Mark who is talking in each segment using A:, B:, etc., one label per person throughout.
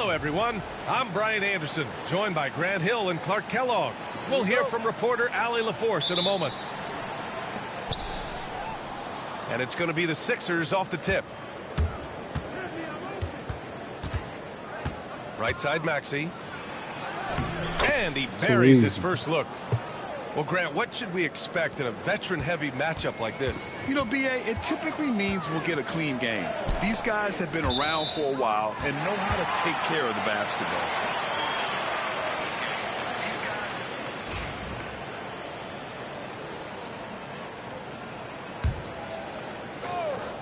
A: Hello, everyone. I'm Brian Anderson, joined by Grant Hill and Clark Kellogg. We'll hear from reporter Allie LaForce in a moment. And it's going to be the Sixers off the tip. Right side, Maxey. And he buries his first look. Well, Grant, what should we expect in a veteran-heavy matchup like this?
B: You know, B.A., it typically means we'll get a clean game. These guys have been around for a while and know how to take care of the basketball.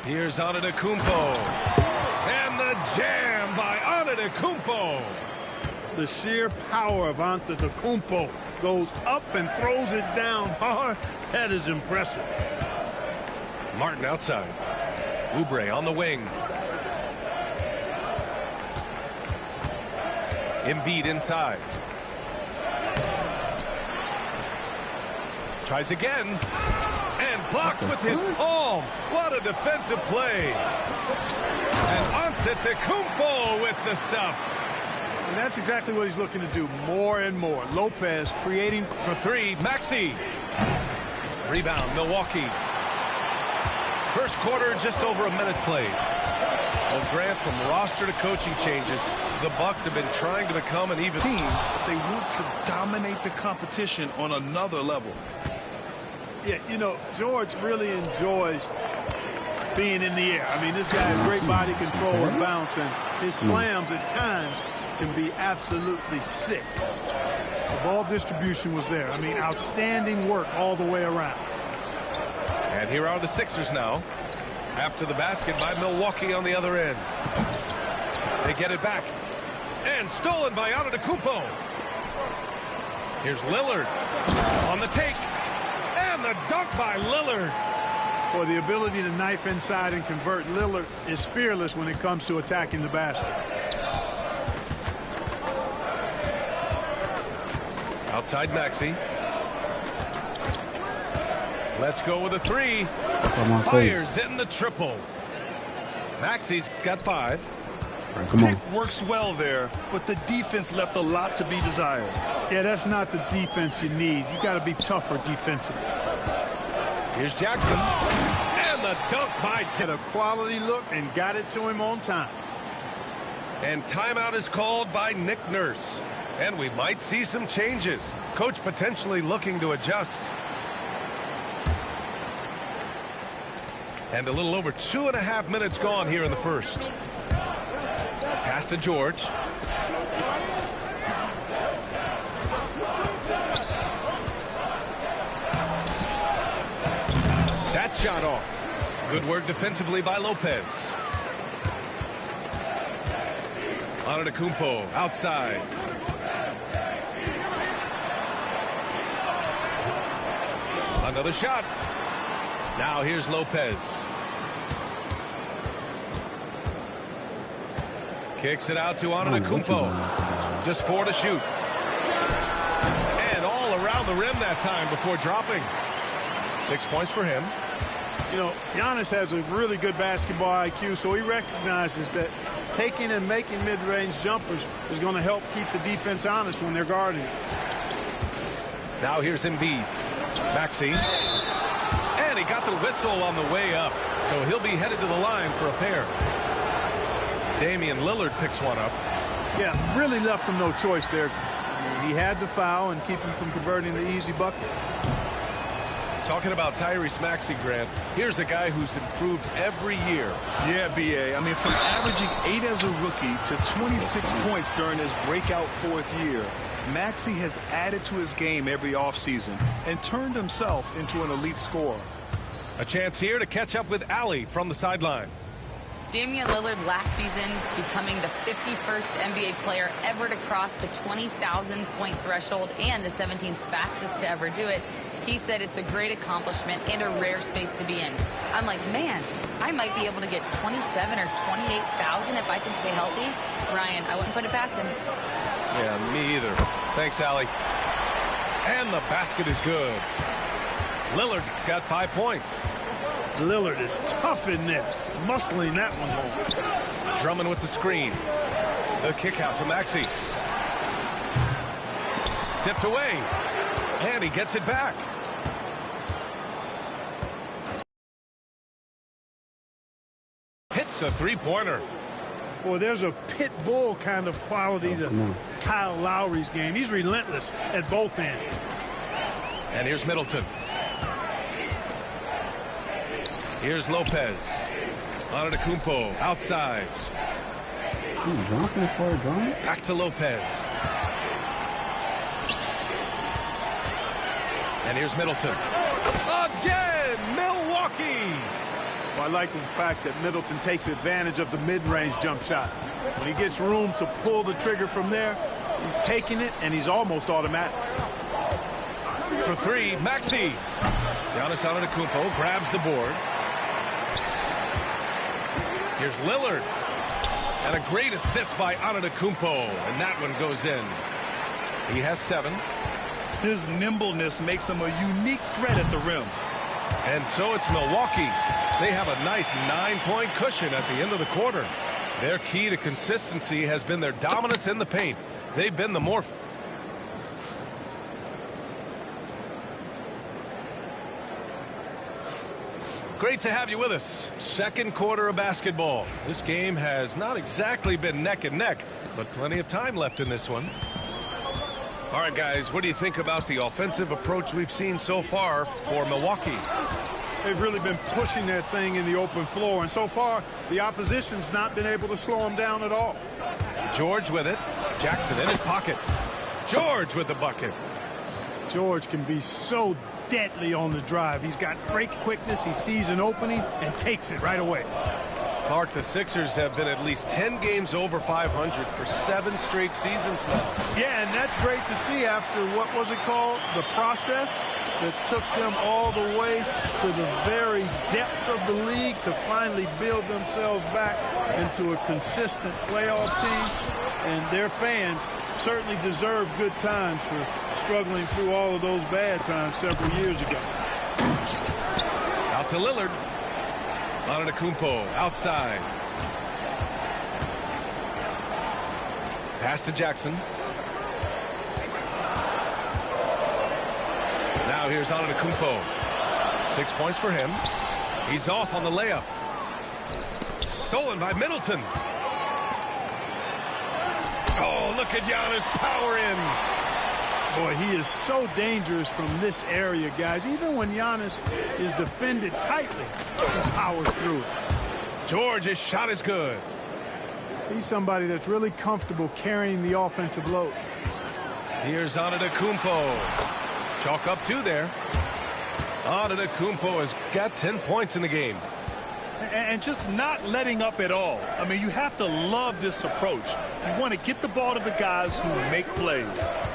A: Here's Antetokounmpo. And the jam by Antetokounmpo.
C: The sheer power of Antetokounmpo goes up and throws it down hard. That is impressive.
A: Martin outside. Oubre on the wing. Embiid inside. Tries again. And blocked with his palm. What a defensive play. And Antetokounmpo with the stuff.
C: And that's exactly what he's looking to do more and more. Lopez creating
A: for three. Maxey. Rebound, Milwaukee. First quarter, just over a minute played. Well, Grant, from roster to coaching changes, the Bucks have been trying to become an even
B: team, but they want to dominate the competition on another level.
C: Yeah, you know, George really enjoys being in the air. I mean, this guy has great body control and bounce, and his slams at times can be absolutely sick. The ball distribution was there. I mean, outstanding work all the way around.
A: And here are the Sixers now. After the basket by Milwaukee on the other end. They get it back. And stolen by Antetokounmpo. Here's Lillard on the take. And the dunk by Lillard.
C: Boy, the ability to knife inside and convert. Lillard is fearless when it comes to attacking the basket.
A: Outside Maxey. Let's go with a three. Fires in the triple. Maxey's got 5.
B: Right, come on. Pick works well there, but the defense left a lot to be desired.
C: Yeah, that's not the defense you need. You got to be tougher defensively.
A: Here's Jackson. And the dunk by
C: had a quality look and got it to him on time.
A: And timeout is called by Nick Nurse. And we might see some changes. Coach potentially looking to adjust. And a little over 2.5 minutes gone here in the first. Pass to George. That shot off. Good work defensively by Lopez. Antetokounmpo outside. Another shot. Now here's Lopez. Kicks it out to Antetokounmpo. Just 4 to shoot. And all around the rim that time before dropping. 6 points for him.
C: You know, Giannis has a really good basketball IQ, so he recognizes that taking and making mid-range jumpers is going to help keep the defense honest when they're guarding.
A: Now here's Embiid. Maxey. And he got the whistle on the way up, so he'll be headed to the line for a pair. Damian Lillard picks one up.
C: Yeah, really left him no choice there. He had to foul and keep him from converting the easy bucket.
A: Talking about Tyrese Maxey, Grant, here's a guy who's improved every year.
B: Yeah, B.A. I mean, from averaging 8 as a rookie to 26 points during his breakout 4th year, Maxey has added to his game every offseason and turned himself into an elite scorer.
A: A chance here to catch up with Allie from the sideline.
D: Damian Lillard last season becoming the 51st NBA player ever to cross the 20,000-point threshold and the 17th fastest to ever do it. He said it's a great accomplishment and a rare space to be in. I'm like, man, I might be able to get 27 or 28,000 if I can stay healthy. Ryan, I wouldn't put it past him.
A: Yeah, me either. Thanks, Allie. And the basket is good. Lillard's got 5 points.
C: Lillard is tough in there, muscling that one home.
A: Drummond with the screen. The kick out to Maxey. Tipped away. And he gets it back. Hits a three-pointer.
C: Boy, there's a pit bull kind of quality to Kyle Lowry's game. He's relentless at both ends.
A: And here's Middleton. Here's Lopez. Antetokounmpo outside. Back to Lopez. And here's Middleton. Again, Milwaukee.
C: Well, I like the fact that Middleton takes advantage of the mid-range jump shot. When he gets room to pull the trigger from there, he's taking it, and he's almost automatic.
A: For three, Maxey. Giannis Antetokounmpo grabs the board. Here's Lillard. And a great assist by Antetokounmpo, and that one goes in. He has 7.
B: His nimbleness makes him a unique threat at the rim.
A: And so it's Milwaukee. They have a nice 9-point cushion at the end of the quarter. Their key to consistency has been their dominance in the paint. They've been the more... Great to have you with us. Second quarter of basketball. This game has not exactly been neck and neck, but plenty of time left in this one. All right, guys, what do you think about the offensive approach we've seen so far for Milwaukee?
C: They've really been pushing that thing in the open floor, and so far the opposition's not been able to slow them down at all.
A: George with it. Jackson in his pocket. George with the bucket.
C: George can be so deadly on the drive. He's got great quickness. He sees an opening and takes it right away.
A: Clark, the Sixers have been at least 10 games over 500 for 7 straight seasons now.
C: Yeah, and that's great to see after, what was it called, the process that took them all the way to the very depths of the league to finally build themselves back into a consistent playoff team. And their fans certainly deserve good times for struggling through all of those bad times several years ago.
A: Out to Lillard. Antetokounmpo outside. Pass to Jackson. Now here's Antetokounmpo. 6 points for him. He's off on the layup. Stolen by Middleton. Oh, look at Giannis power in.
C: Boy, he is so dangerous from this area, guys. Even when Giannis is defended tightly, he powers through it.
A: George's shot is good.
C: He's somebody that's really comfortable carrying the offensive load.
A: Here's Antetokounmpo. Chalk up 2 there. Antetokounmpo has got 10 points in the game.
B: And just not letting up at all. I mean, you have to love this approach. You want to get the ball to the guys who make plays.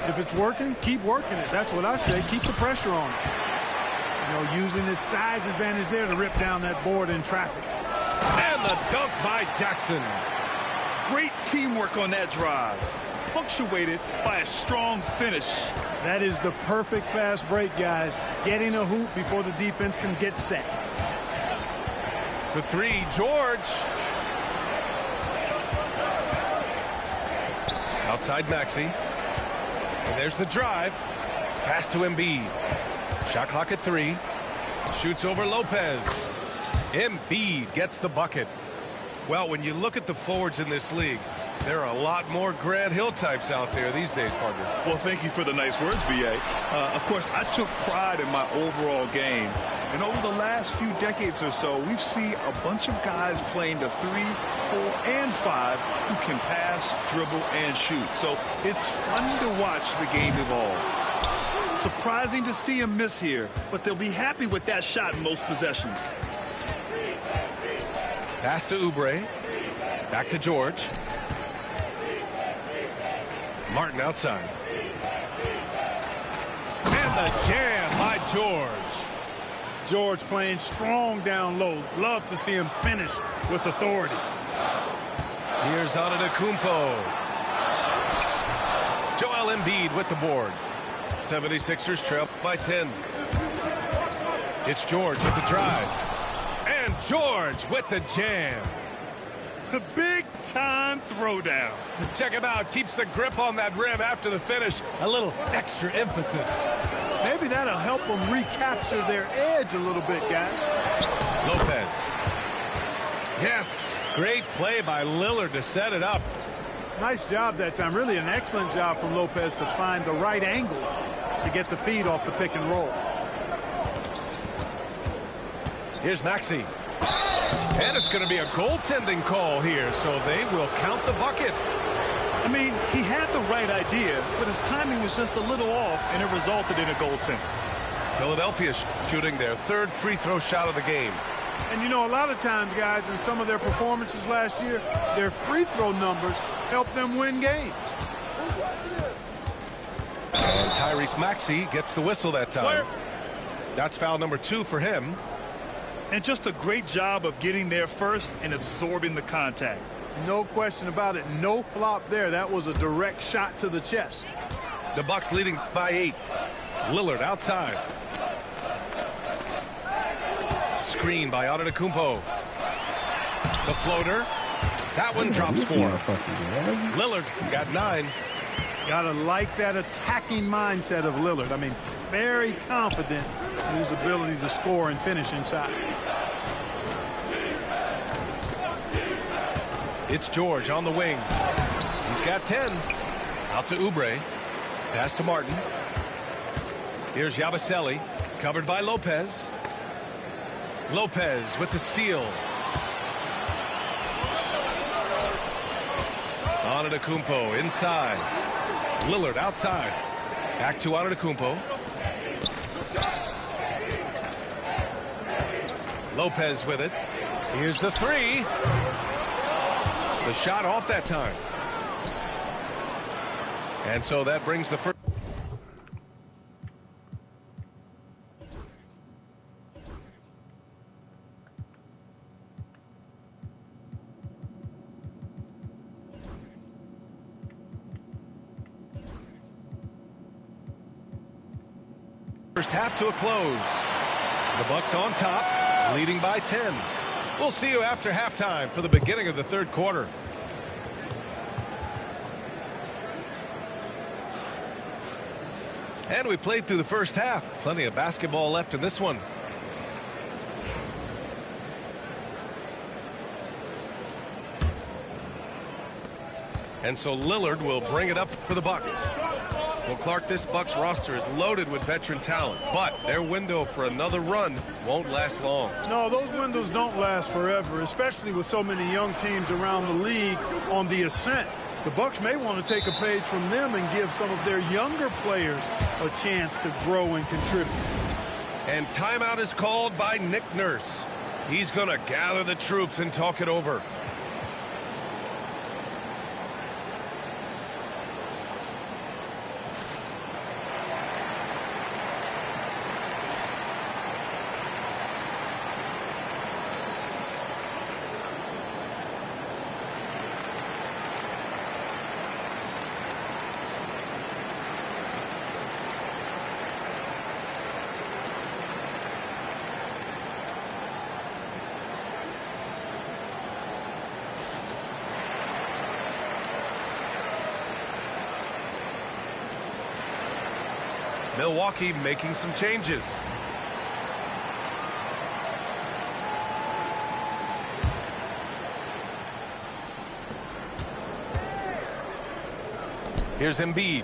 C: If it's working, keep working it. That's what I say. Keep the pressure on it. You know, using his size advantage there to rip down that board in traffic.
A: And the dunk by Jackson.
B: Great teamwork on that drive. Punctuated by a strong finish.
C: That is the perfect fast break, guys. Getting a hoop before the defense can get set.
A: For 3, George. Outside Maxey. And there's the drive. Pass to Embiid. Shot clock at 3. Shoots over Lopez. Embiid gets the bucket. Well, when you look at the forwards in this league, there are a lot more Grant Hill types out there these days, partner.
B: Well, thank you for the nice words, B.A. Of course, I took pride in my overall game. And over the last few decades or so, we've seen a bunch of guys playing the 3, 4, and 5 who can pass, dribble, and shoot. So it's fun to watch the game evolve. Surprising to see him miss here, but they'll be happy with that shot in most possessions.
A: Pass to Oubre. Back to George. Martin outside. And the jam by George.
C: George playing strong down low. Love to see him finish with authority.
A: Here's Antetokounmpo. Joel Embiid with the board. 76ers trail by 10. It's George with the drive. And George with the jam.
C: The big
B: Big-time throwdown.
A: Check him out. Keeps the grip on that rim after the finish. A little extra emphasis.
C: Maybe that'll help them recapture their edge a little bit, guys.
A: Lopez. Yes. Great play by Lillard to set it up.
C: Nice job that time. Really an excellent job from Lopez to find the right angle to get the feed off the pick and roll.
A: Here's Maxey. And it's going to be a goaltending call here, so they will count the bucket.
B: I mean, he had the right idea, but his timing was just a little off, and it resulted in a goaltend.
A: Philadelphia shooting their third free throw shot of the game.
C: And you know, a lot of times, guys, in some of their performances last year, their free throw numbers helped them win games.
A: And Tyrese Maxey gets the whistle that time. That's foul number 2 for him.
B: And just a great job of getting there first and absorbing the contact.
C: No question about it. No flop there. That was a direct shot to the chest.
A: The Bucks leading by 8. Lillard outside. Screen by Antetokounmpo. The floater. That one drops 4. Lillard got 9.
C: Gotta like that attacking mindset of Lillard. I mean, very confident in his ability to score and finish inside.
A: It's George on the wing. He's got 10. Out to Oubre. Pass to Martin. Here's Yabusele. Covered by Lopez. Lopez with the steal. Antetokounmpo inside. Lillard outside. Back to Antetokounmpo. Lopez with it. Here's the 3. The shot off that time. And so that brings the first. First half to a close. The Bucks on top, leading by 10. We'll see you after halftime for the beginning of the third quarter. And we played through the first half. Plenty of basketball left in this one. And so Lillard will bring it up for the Bucks. Well, Clark, this Bucks roster is loaded with veteran talent, but their window for another run won't last long.
C: No, those windows don't last forever, especially with so many young teams around the league on the ascent. The Bucks may want to take a page from them and give some of their younger players a chance to grow and contribute.
A: And timeout is called by Nick Nurse. He's going to gather the troops and talk it over. Milwaukee making some changes. Here's Embiid.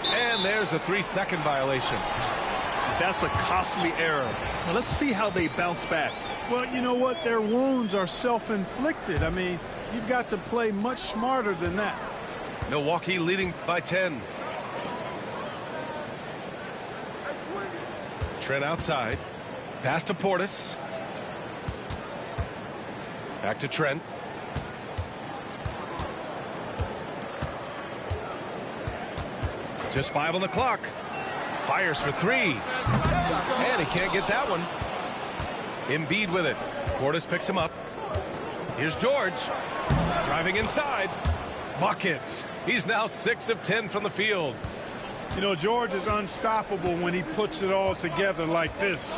A: And there's a 3-second violation.
B: That's a costly error. Now let's see how they bounce back.
C: Well, you know what? Their wounds are self-inflicted. I mean, you've got to play much smarter than that.
A: Milwaukee leading by 10. Trent outside. Pass to Portis. Back to Trent. Just 5 on the clock. Fires for 3. And he can't get that one. Embiid with it. Portis picks him up. Here's George. Driving inside. Buckets. He's now 6 of 10 from the field.
C: You know, George is unstoppable when he puts it all together like this.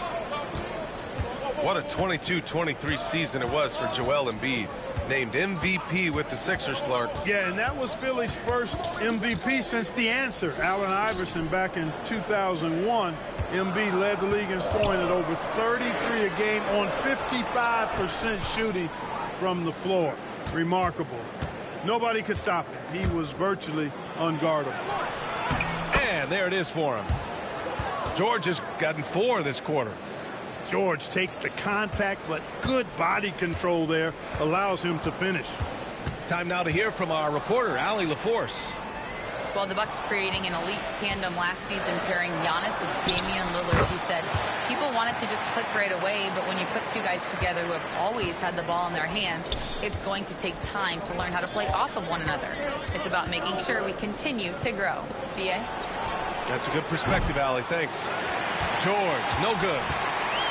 A: What a 22-23 season it was for Joel Embiid. Named MVP with the Sixers, Clark.
C: Yeah, and that was Philly's first MVP since the answer. Allen Iverson back in 2001. Embiid led the league in scoring at over 33 a game on 55% shooting from the floor. Remarkable. Nobody could stop him. He was virtually unguardable.
A: And there it is for him. George has gotten 4 this quarter.
C: George takes the contact, but good body control there allows him to finish.
A: Time now to hear from our reporter, Allie LaForce.
D: Well, the Bucks creating an elite tandem last season, pairing Giannis with Damian Lillard. He said people wanted to just click right away, but when you put two guys together who have always had the ball in their hands, it's going to take time to learn how to play off of one another. It's about making sure we continue to grow. B.A.?
A: That's a good perspective, Allie. Thanks. George, no good.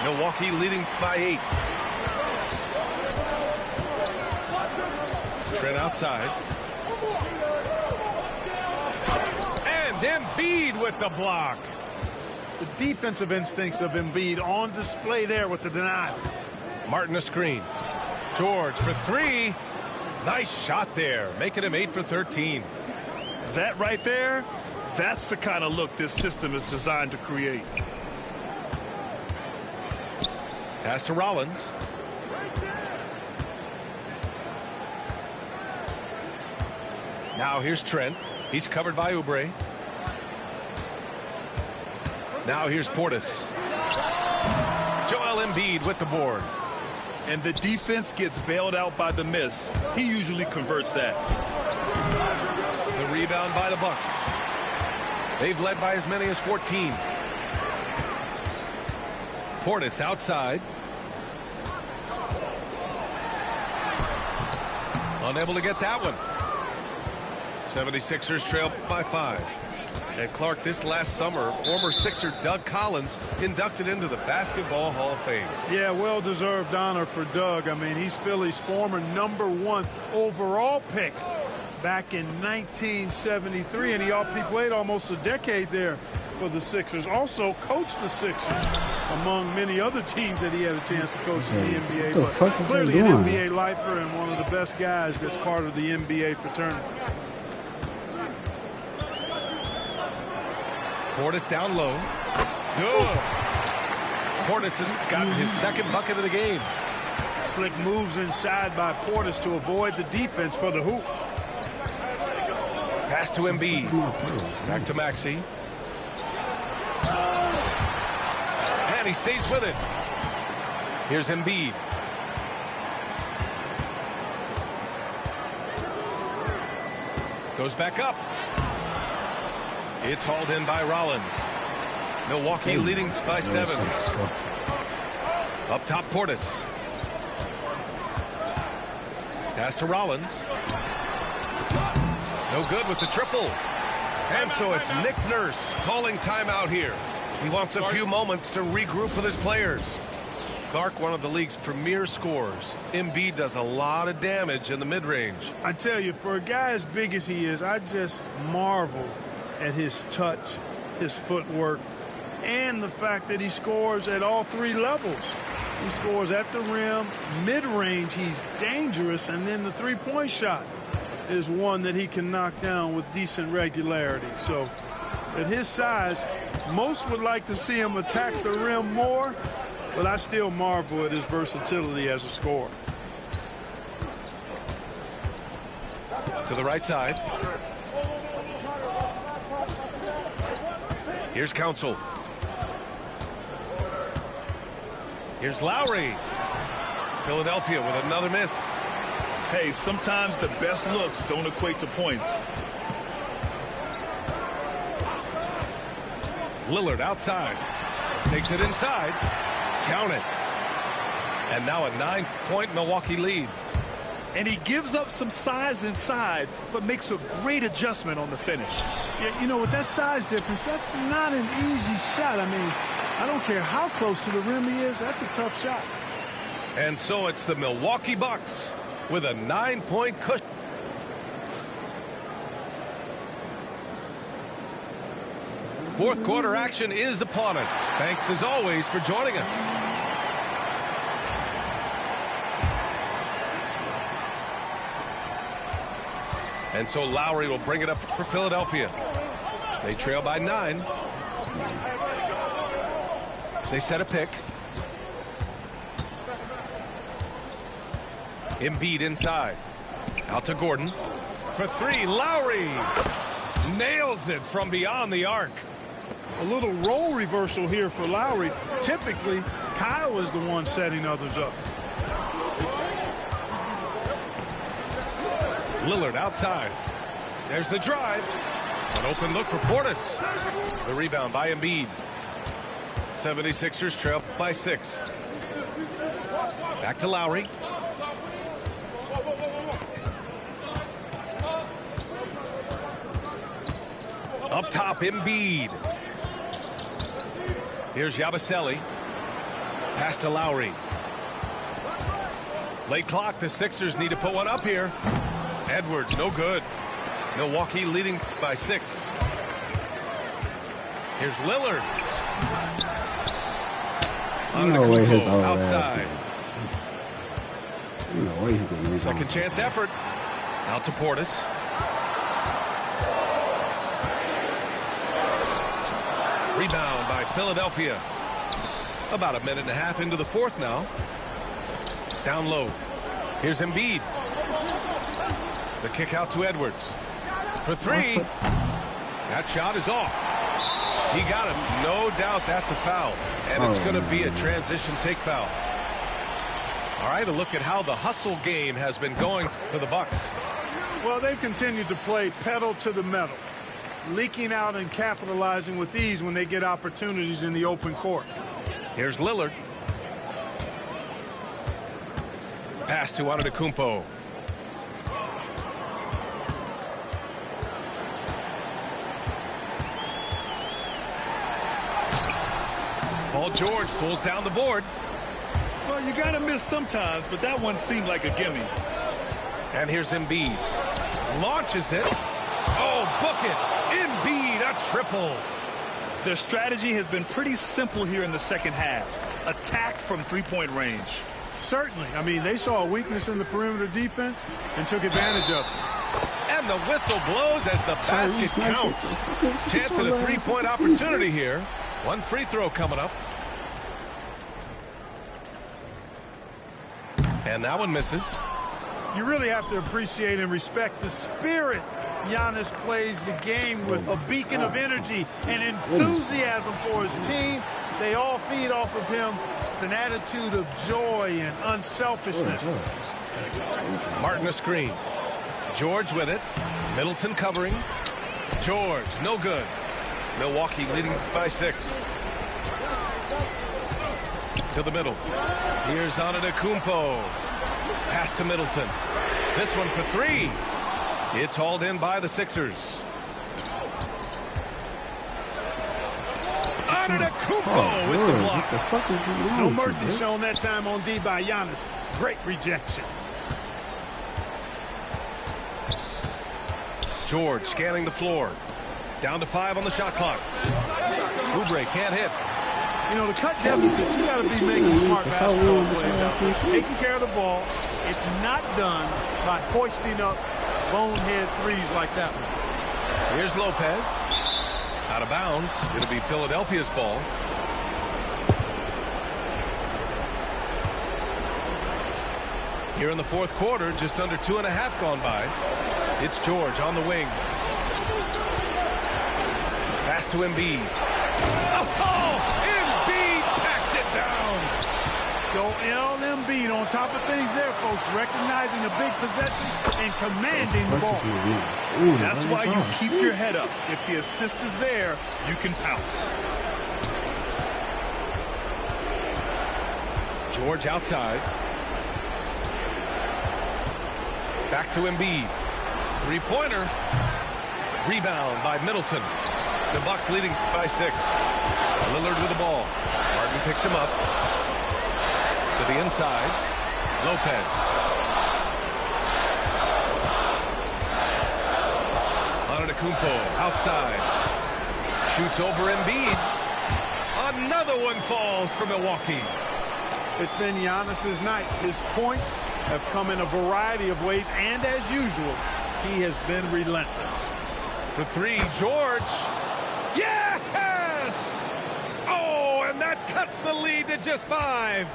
A: Milwaukee leading by 8. Trent outside. And Embiid with the block.
C: The defensive instincts of Embiid on display there with the denial.
A: Martin a screen. George for 3. Nice shot there, making him 8 for 13.
B: That right there, that's the kind of look this system is designed to create.
A: Pass to Rollins. Now here's Trent. He's covered by Oubre. Now here's Portis. Joel Embiid with the board.
B: And the defense gets bailed out by the miss. He usually converts that.
A: The rebound by the Bucks. They've led by as many as 14. Portis outside. Unable to get that one. 76ers trail by 5. And Clark, this last summer, former Sixer Doug Collins inducted into the Basketball Hall of Fame.
C: Yeah, well-deserved honor for Doug. I mean, he's Philly's former #1 overall pick back in 1973, and he played almost a decade there for the Sixers. Also coached the Sixers, among many other teams that he had a chance to coach in the NBA. But clearly an NBA lifer and one of the best guys that's part of the NBA fraternity.
A: Portis down low. Good. Portis has gotten his second bucket of the game.
C: Slick moves inside by Portis to avoid the defense for the hoop.
A: Pass to Embiid. Back to Maxey. And he stays with it. Here's Embiid. Goes back up. It's hauled in by Rollins. Milwaukee leading by 7. Up top, Portis. Pass to Rollins. No good with the triple. And so it's Nick Nurse calling timeout here. He wants a few moments to regroup with his players. Clark, one of the league's premier scorers. Embiid does a lot of damage in the mid-range.
C: I tell you, for a guy as big as he is, I just marvel at his touch, his footwork, and the fact that he scores at all 3 levels. He scores at the rim, mid-range, he's dangerous, and then the three-point shot is one that he can knock down with decent regularity. So at his size, most would like to see him attack the rim more, but I still marvel at his versatility as a scorer.
A: To the right side. Here's Council. Here's Lowry. Philadelphia with another miss.
B: Hey, sometimes the best looks don't equate to points.
A: Lillard outside. Takes it inside. Count it. And now a 9-point Milwaukee lead.
B: And he gives up some size inside, but makes a great adjustment on the finish.
C: Yeah, you know, with that size difference, that's not an easy shot. I mean, I don't care how close to the rim he is, that's a tough shot.
A: And so it's the Milwaukee Bucks with a 9-point cushion. Fourth quarter action is upon us. Thanks as always for joining us. And so Lowry will bring it up for Philadelphia. They trail by 9. They set a pick. Embiid inside. Out to Gordon. For 3, Lowry nails it from beyond the arc.
C: A little role reversal here for Lowry. Typically, Kyle is the one setting others up.
A: Lillard outside. There's the drive. An open look for Portis. The rebound by Embiid. 76ers trail by 6. Back to Lowry. Up top, Embiid. Here's Yabusele. Pass to Lowry. Late clock. The Sixers need to put one up here. Edwards, no good. Milwaukee leading by 6. Here's Lillard.
E: No way his old
A: outside.
E: No way he can rebound.
A: Second chance effort. Out to Portis. Rebound by Philadelphia. About a minute and a half into the 4th now. Down low. Here's Embiid. The kick out to Edwards. For 3. That shot is off. He got him. No doubt that's a foul. And it's going to be a transition take foul. All right, a look at how the hustle game has been going for the Bucks.
C: Well, they've continued to play pedal to the metal, leaking out and capitalizing with ease when they get opportunities in the open court.
A: Here's Lillard. Pass to Antetokounmpo. Paul George pulls down the board.
B: Well, you got to miss sometimes, but that one seemed like a gimme.
A: And here's Embiid. Launches it. Oh, book it. Embiid, a triple.
B: Their strategy has been pretty simple here in the second half. Attack from three-point range.
C: Certainly. I mean, they saw a weakness in the perimeter defense and took advantage of it.
A: And the whistle blows as the basket counts. Chance at a three-point opportunity here. One free throw coming up. And that one misses.
C: You really have to appreciate and respect the spirit Giannis plays the game with, a beacon of energy and enthusiasm for his team. They all feed off of him with an attitude of joy and unselfishness.
A: Martin a screen. George with it. Middleton covering. George, no good. Milwaukee leading by 6. To the middle. Here's Antetokounmpo. Pass to Middleton. This one for 3. It's hauled in by the Sixers. Antetokounmpo with the block.
E: What the fuck is he doing?
C: No mercy shown that time on D by Giannis. Great rejection.
A: George scanning the floor. Down to 5 on the shot clock. Oubre can't hit.
C: You know, to cut deficits, you got to be making smart basketball plays out there. Taking care of the ball. It's not done by hoisting up bonehead threes like that one.
A: Here's Lopez. Out of bounds. It'll be Philadelphia's ball. Here in the 4th quarter, just under 2.5 gone by. It's George on the wing. Pass to Embiid. Oh, Embiid packs it down.
C: Joel Embiid on top of things there, folks, recognizing a big possession and commanding the ball.
B: That's why you keep your head up. If the assist is there, you can pounce.
A: George outside. Back to Embiid. Three-pointer. Rebound by Middleton. The Bucks leading by 6. Lillard with the ball. Martin picks him up. To the inside. Lopez. Antetokounmpo outside. Shoots over Embiid. Another one falls for Milwaukee.
C: It's been Giannis's night. His points have come in a variety of ways, and as usual, He has been relentless.
A: For three, George. Yes! Oh, and that cuts the lead to just 5.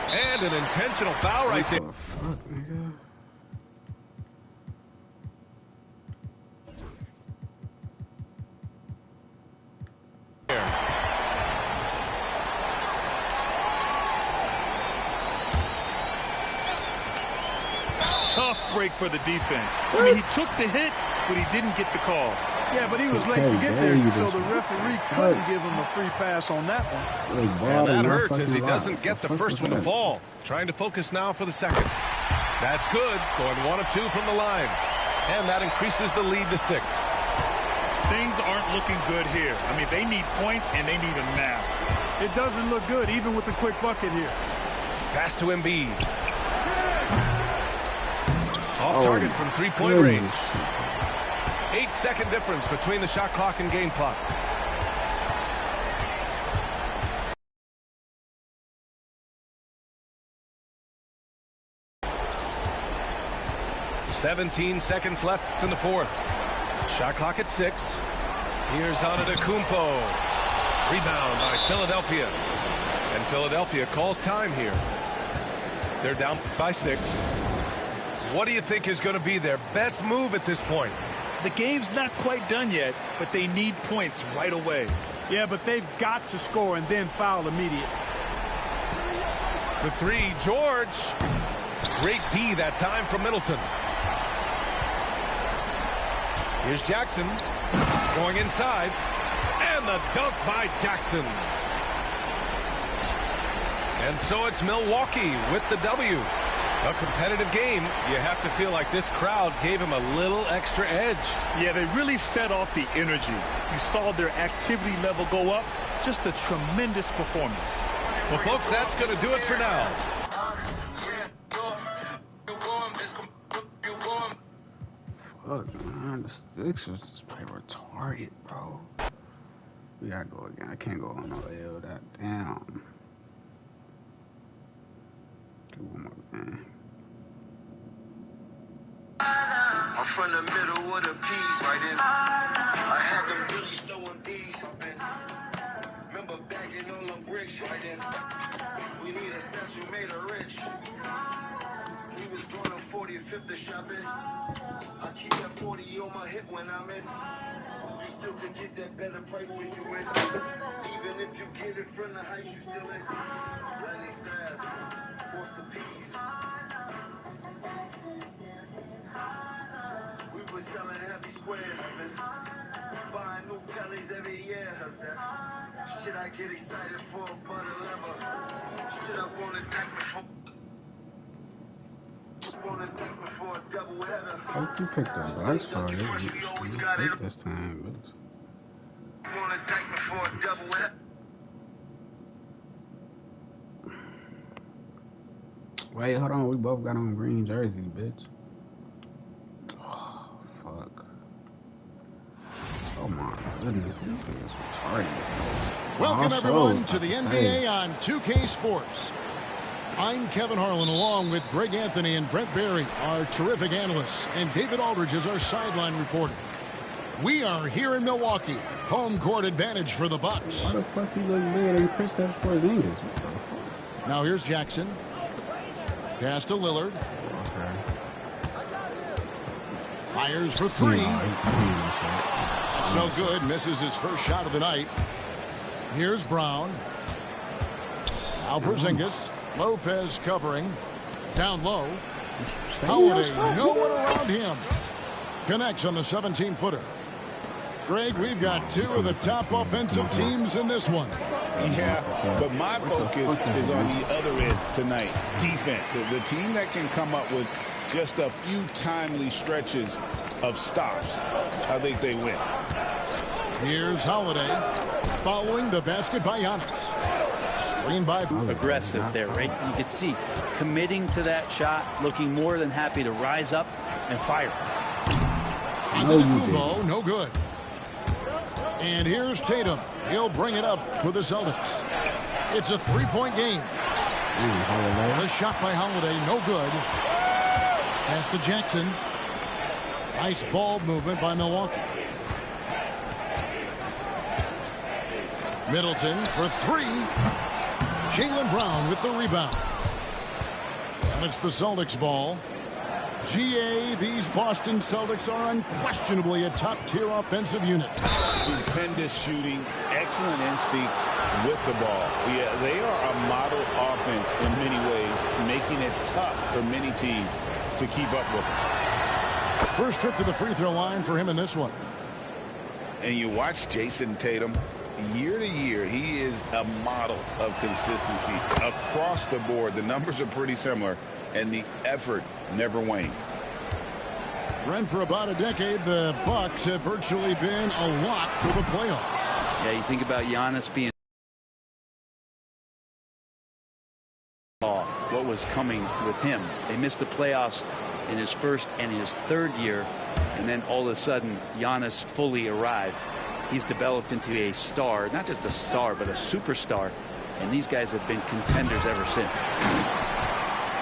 A: And an intentional foul right there.
E: What the fuck, nigga?
B: Tough break for the defense. I mean, he took the hit, but he didn't get the call.
C: Yeah, but he was late to get there, so the referee couldn't give him a free pass on that one.
A: And that hurts as he doesn't get the first one to fall. Trying to focus now for the second. That's good. Going 1 of 2 from the line. And that increases the lead to 6.
B: Things aren't looking good here. I mean, they need points, and they need them now.
C: It doesn't look good, even with a quick bucket here.
A: Pass to Embiid. Off target from three-point range. 8-second difference between the shot clock and game clock. "17 seconds left in the fourth. Shot clock at 6. Here's Antetokounmpo. Rebound by Philadelphia. And Philadelphia calls time here. They're down by 6. What do you think is going to be their best move at this point?
B: The game's not quite done yet, but they need points right away.
C: Yeah, but they've got to score and then foul immediately.
A: For three, George. Great D that time from Middleton. Here's Jackson going inside. And the dunk by Jackson. And so it's Milwaukee with the W. A competitive game. You have to feel like this crowd gave him a little extra edge.
B: Yeah, they really fed off the energy. You saw their activity level go up. Just a tremendous performance.
A: Well, folks, that's going to do it for now.
E: Fuck, man. The Sixers just play retarded, bro. We gotta go again. I can't go on no L. That damn. Do one more, man.
F: I'm from the middle of the piece, right in. I had them billies throwing D's up in. Remember bagging all them bricks, right in. We need a statue made of rich. We was going to 45th to shopping. I keep that 40 on my hip when I'm in. You still could get that better price when you in. Even if you get it from the house, you still in. Lenny Sad, force the peas. We was selling heavy squares, man. Buying new Kellys every year. Shit, I get excited for a butter lever. Shit, I wanna thank me for. Wanna thank me for a double header.
E: How you pick the Bucks for it? This time, but.
F: Wanna thank me for a double header.
E: Wait, hold on. We both got on green jerseys, bitch. Oh, fuck. Oh my goodness, this is retarded.
G: Welcome everyone to the NBA on 2K Sports. I'm Kevin Harlan along with Greg Anthony and Brent Barry, our terrific analysts, and David Aldridge is our sideline reporter. We are here in Milwaukee. Home court advantage for the Bucks.
E: Why the fuck he look bad and Kristaps Porzingis? What the fuck?
G: Now here's Jackson. Pass to Lillard.
E: Okay.
G: Fires for three.
E: No,
G: It's no good. Misses his first shot of the night. Here's Brown. Now Porzingis. Lopez covering. Down low. Holiday, no one around him. Connects on the 17-footer. Greg, we've got two of the top offensive teams in this one.
H: Yeah, but my focus is on the other end tonight. Defense. The team that can come up with just a few timely stretches of stops, I think they win.
G: Here's Holiday. Following the basket by Giannis. Screen by...
I: Aggressive there, right? You could see committing to that shot, looking more than happy to rise up and fire.
G: Antetokounmpo, no good. And here's Tatum. He'll bring it up for the Celtics. It's a three-point game. The shot by Holiday, no good. Pass to Jackson. Nice ball movement by Milwaukee. Middleton for three. Jaylen Brown with the rebound. And it's the Celtics ball. GA, these Boston Celtics are unquestionably a top-tier offensive unit.
H: Stupendous shooting, excellent instincts with the ball. Yeah, they are a model offense in many ways, making it tough for many teams to keep up with them.
G: First trip to the free throw line for him in this one.
H: And you watch Jason Tatum. Year to year, he is a model of consistency across the board. The numbers are pretty similar, and the effort never wanes.
G: Run for about a decade, the Bucks have virtually been a lock for the playoffs.
I: Yeah, you think about Giannis being what was coming with him. They missed the playoffs in his first and his third year, and then all of a sudden, Giannis fully arrived. He's developed into a star, not just a star, but a superstar. And these guys have been contenders ever since.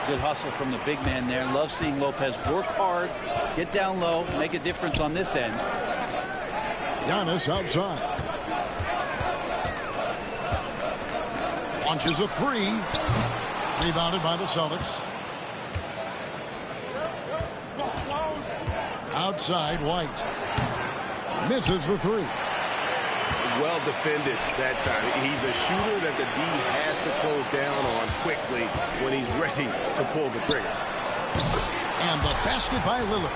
I: Good hustle from the big man there. Love seeing Lopez work hard, get down low, make a difference on this end.
G: Giannis outside. Launches a three. Rebounded by the Celtics. Outside, White. Misses the three.
A: Well defended that time. He's a shooter that the D has to close down on quickly when he's ready to pull the trigger.
G: And the basket by Lillard.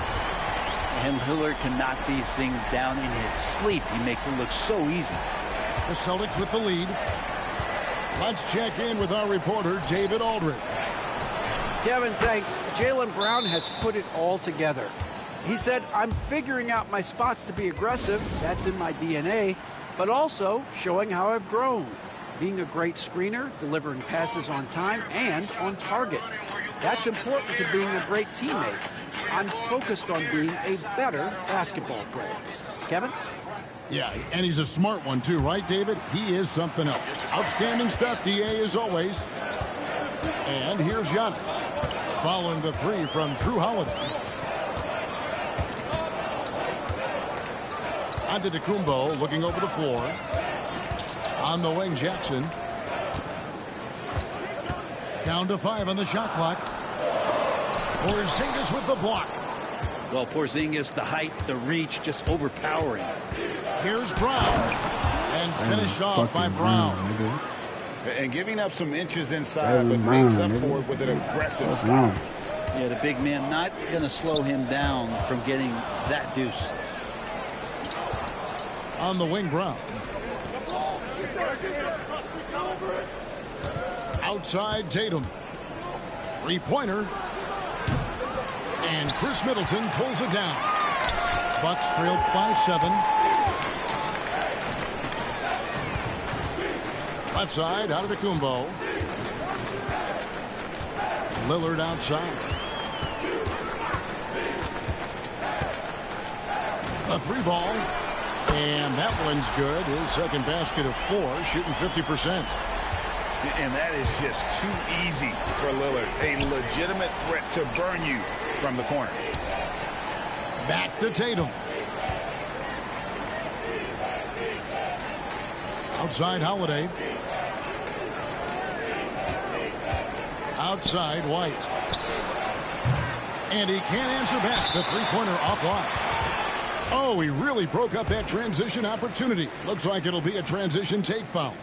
I: And Lillard can knock these things down in his sleep. He makes it look so easy.
G: The Celtics with the lead. Let's check in with our reporter, David Aldridge.
J: Kevin, thanks. Jaylen Brown has put it all together. He said, I'm figuring out my spots to be aggressive. That's in my DNA. But also showing how I've grown. Being a great screener, delivering passes on time and on target. That's important to being a great teammate. I'm focused on being a better basketball player. Kevin?
G: Yeah, and he's a smart one too, right, David? He is something else. Outstanding stuff, DA, as always. And here's Giannis. Following the three from Drew Holiday. Antetokounmpo looking over the floor. On the wing, Jackson. Down to 5 on the shot clock. Porzingis with the block.
I: Well, Porzingis, the height, the reach, just overpowering.
G: Here's Brown. And finished off by Brown.
H: And giving up some inches inside, but makes up for it with an aggressive stop.
I: Yeah, the big man not going to slow him down from getting that deuce.
G: On the wing, Brown. Outside, Tatum. Three-pointer. And Chris Middleton pulls it down. Bucks trailed by 7. Left side, Antetokounmpo. Lillard outside. A 3-ball. And that one's good. His second basket of 4, shooting 50%.
H: And that is just too easy for Lillard. A legitimate threat to burn you from the corner.
G: Back to Tatum. Outside, Holiday. Outside, White. And he can't answer back. The three-pointer offline. Oh, he really broke up that transition opportunity. Looks like it'll be a transition take foul.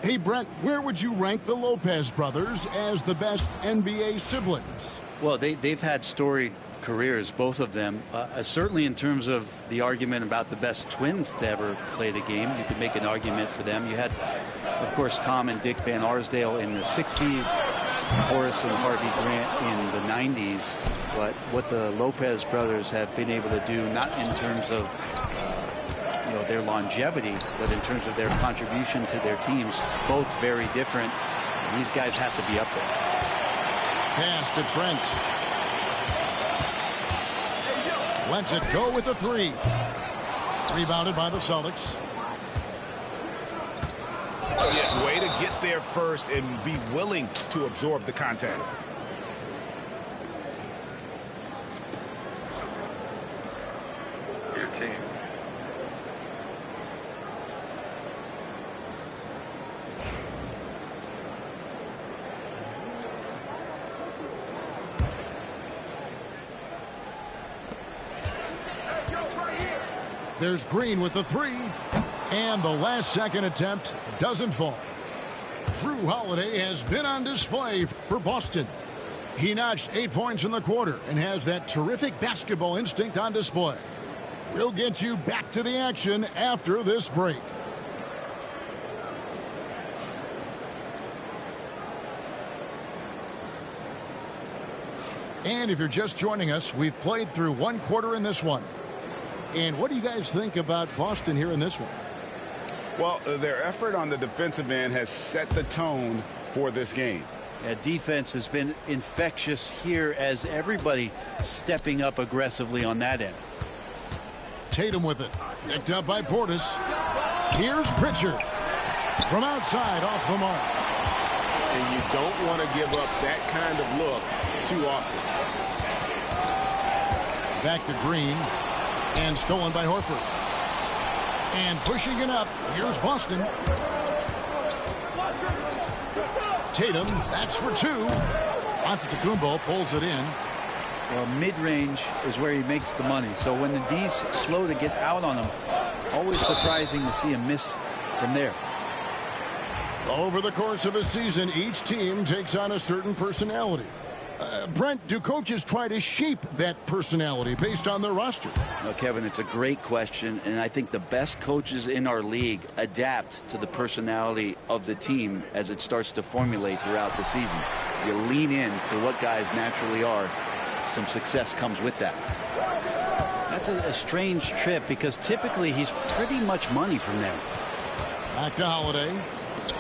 G: Hey, Brent, where would you rank the Lopez brothers as the best NBA siblings?
I: Well, they've had storied careers, both of them. Certainly in terms of the argument about the best twins to ever play the game, you could make an argument for them. You had, of course, Tom and Dick Van Arsdale in the 60s, Horace and Harvey Grant in the 90s. But what the Lopez brothers have been able to do, not in terms of their longevity, but in terms of their contribution to their teams, both very different. These guys have to be up there.
G: Pass to Trent. Lets it go with the 3. Rebounded by the Celtics.
H: Yeah, way to get there first and be willing to absorb the contact.
K: team.
G: There's Green with the three. And the last second attempt doesn't fall. Drew Holiday has been on display for Boston. He notched 8 points in the quarter and has that terrific basketball instinct on display. We'll get you back to the action after this break. And if you're just joining us, we've played through one quarter in this one. And what do you guys think about Boston here in this one?
H: Well, their effort on the defensive end has set the tone for this game.
I: Yeah, defense has been infectious here as everybody stepping up aggressively on that end.
G: Tatum with it. Picked up by Portis. Here's Pritchard. From outside, off the mark.
H: And you don't want to give up that kind of look too often.
G: Back to Green. And stolen by Horford. And pushing it up. Here's Boston. Tatum, that's for two. Antetokounmpo pulls it in.
I: Well, mid-range is where he makes the money. So when the D's slow to get out on him, always surprising to see him miss from there.
G: Over the course of a season, each team takes on a certain personality. Brent, do coaches try to shape that personality based on their roster?
I: Well, Kevin, it's a great question, and I think the best coaches in our league adapt to the personality of the team as it starts to formulate throughout the season. You lean in to what guys naturally are. Some success comes with that. That's a strange trip because typically he's pretty much money from there.
G: Back to Holiday.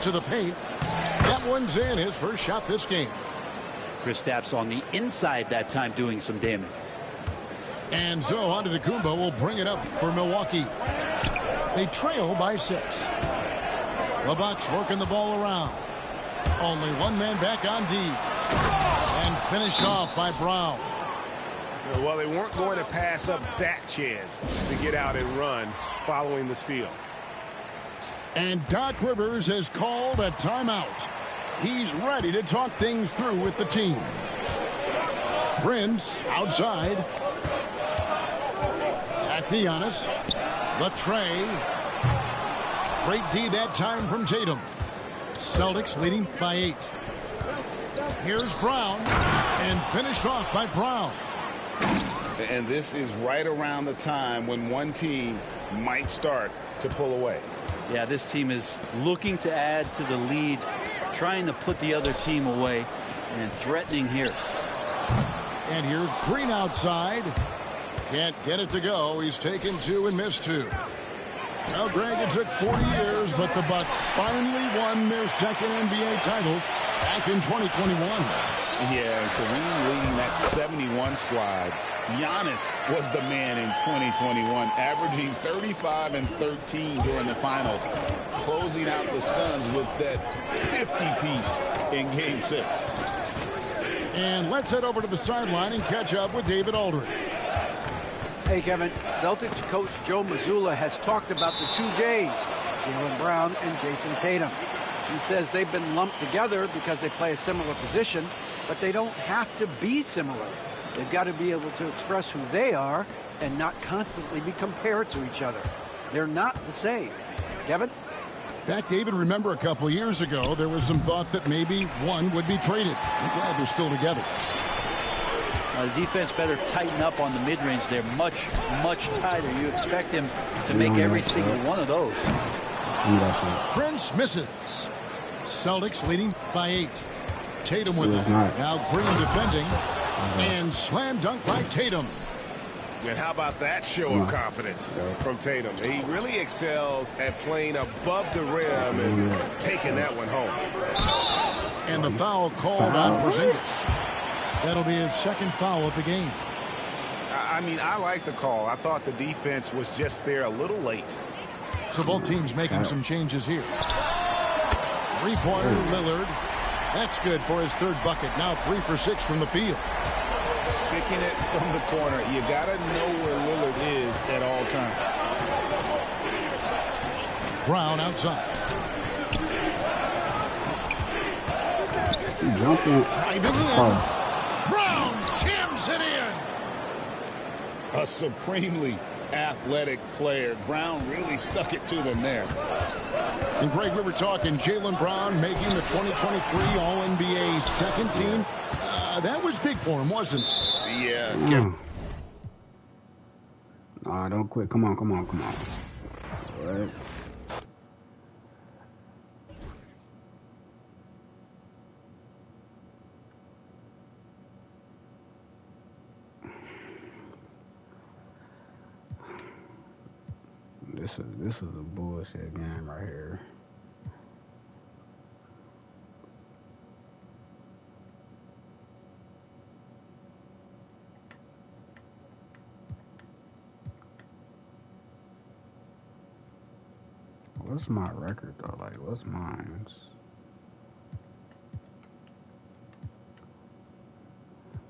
G: To the paint. That one's in, his first shot this game.
I: Kristaps on the inside that time doing some damage.
G: And so Antetokounmpo will bring it up for Milwaukee. They trail by 6. The Bucks working the ball around. Only one man back on D. And finished off by Brown.
A: Well, they weren't going to pass up that chance to get out and run following the steal.
G: And Doc Rivers has called a timeout. He's ready to talk things through with the team. Prince outside. Back to Giannis. Latrey. Great D that time from Tatum. Celtics leading by 8. Here's Brown. And finished off by Brown.
H: And this is right around the time when one team might start to pull away.
I: Yeah, this team is looking to add to the lead, trying to put the other team away, and threatening here.
G: And here's Green outside. Can't get it to go. He's taken 2 and missed 2. Well, Greg, it took 40 years, but the Bucks finally won their second NBA title back in 2021.
H: Yeah, and Kareem leading that 71 squad. Giannis was the man in 2021, averaging 35 and 13 during the finals, closing out the Suns with that 50-piece in Game 6.
G: And let's head over to the sideline and catch up with David Aldridge.
J: Hey, Kevin, Celtics coach Joe Mazzulla has talked about the 2 J's, Jaylen Brown and Jason Tatum. He says they've been lumped together because they play a similar position, but they don't have to be similar. They've got to be able to express who they are and not constantly be compared to each other. They're not the same. Kevin?
G: In fact, David, remember a couple of years ago, there was some thought that maybe one would be traded. I'm glad they're still together.
I: The defense better tighten up on the mid-range. They're much, much tighter. You expect him to make every single one of those.
G: Prince misses. Celtics leading by 8. Tatum with it. Now Green defending. And slam dunk by Tatum.
A: And how about that show of confidence from Tatum? He really excels at playing above the rim and taking that one home.
G: And the foul called on Porzingis. That'll be his second foul of the game.
A: I mean, I like the call. I thought the defense was just there a little late.
G: So both teams making some changes here. 3-pointer, Lillard. That's good for his 3rd bucket. Now 3 for 6 from the field.
H: Sticking it from the corner. You got to know where Lillard is at all return.
G: Brown outside.
E: Jumping.
G: Driving in.
E: Oh.
G: Brown jams it in.
H: A supremely athletic player. Brown really stuck it to them there.
G: And Greg, we were talking Jaylen Brown making the 2023 All-NBA second team. That was big for him, wasn't it?
H: Yeah.
E: Nah, don't quit. Come on. What? This is a bullshit game right here. What's my record though? Like, what's mine's?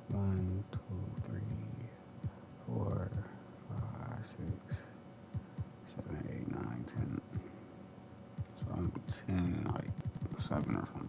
E: One, 2, 3, 4, 5, 6, 7, 8, 9, 10. So I'm 10, like 7 or something.